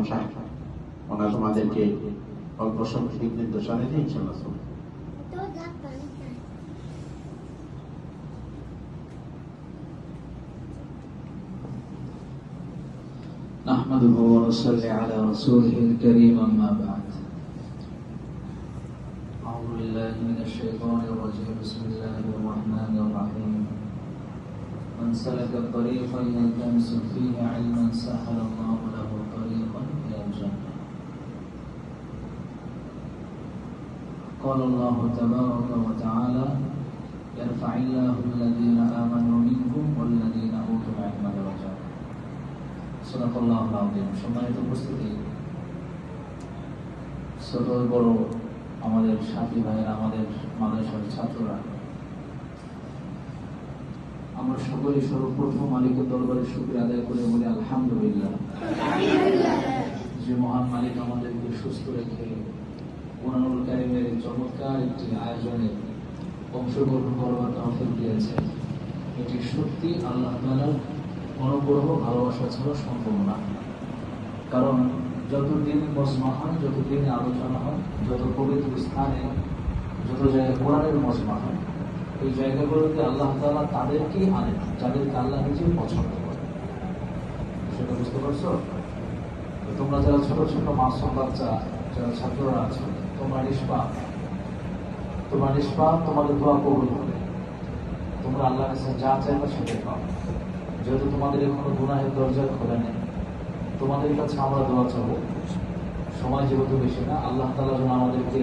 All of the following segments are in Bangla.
সাহেব, ওনার আমাদেরকে অল্প সংখ্যক দিক নির্দেশনা দিয়ে ইনশাআল্লাহ চলবে। نحمده ونصلي على رسوله الكريم أما بعد. أعوذ بالله من الشيطان الرجيم. بسم الله الرحمن الرحيم. من سلك طريقا يلتمس فيه علما سهل الله له طريقا إلى الجنة. قال الله تبارك وتعالى: يرفع الله الذين آمنوا منكم والذين أوتوا العلم درجات. সম্মানিত উপস্থিতি, ছোট বড় আমাদের সাথী ভাইয়েরা, আমাদের মাদ্রাসার ছাত্ররা, আমরা সকলেই সর্বপ্রথম মালিকের দরবারে শুকরিয়া আদায় করে বলি আলহামদুলিল্লাহ, যে মহান মালিক আমাদেরকে সুস্থ রেখে কুরআনুল কারীমের চমৎকার একটি আয়োজনে অংশগ্রহণ করবার তৌফিক দিয়েছেন। এটি সত্যি আল্লাহ তাআলার অনুগ্রহ, ভালোবাসা ছাড়া সম্ভব না। কারণ যতদিন মজমা হয়, যতদিন আলোচনা হয়, যত পবিত্র স্থানে, যত জায়গায় কোরআনের মজমা হয়, এই জায়গাগুলোতে আল্লাহ তাআলা তাদেরকেই আনেন যাদেরকে আল্লাহ নিজে পছন্দ করে। সেটা বুঝতে পারছো? তোমরা যারা ছোট ছোট মাসুম বাচ্চা, যারা ছাত্ররা আছো, তোমরা নিষ্পাপ, তোমাদের দোয়া কবুল হবে। তোমরা আল্লাহর কাছে যা চাইবে সেটাই পাবে। যেহেতু তোমাদের এখনো গুনাহের দরজা খোলে নেই, তোমাদের কাছে আমরা দোয়া চাবো। সময় যেহেতু বেশি না, আল্লাহ তাআলা যেন আমাদেরকে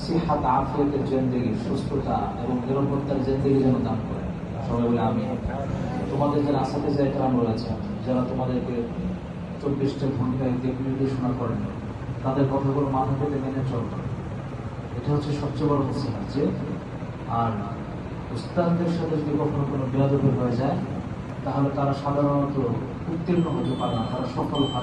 সিহাত আফিয়াতের জিন্দেগি, সুস্থতা এবং নিরাপত্তার জিন্দেগি যেন দান করে। সবাই বলে আমি। তোমাদের যারা আসাতে কেরাম রয়েছে, যারা তোমাদেরকে 24টা ঘন্টায় দিক নির্দেশনা করেন, তাদের কথাগুলো মাথা পেতে মেনে চলবে। এটা হচ্ছে সবচেয়ে বড় নসিহত। যে আর উস্তাদদের সাথে যদি কখনো কোনো বেয়াদবি হয়ে যায়, তাহলে তারা সাধারণত উত্তীর্ণ হতে পারে না, তারা সফল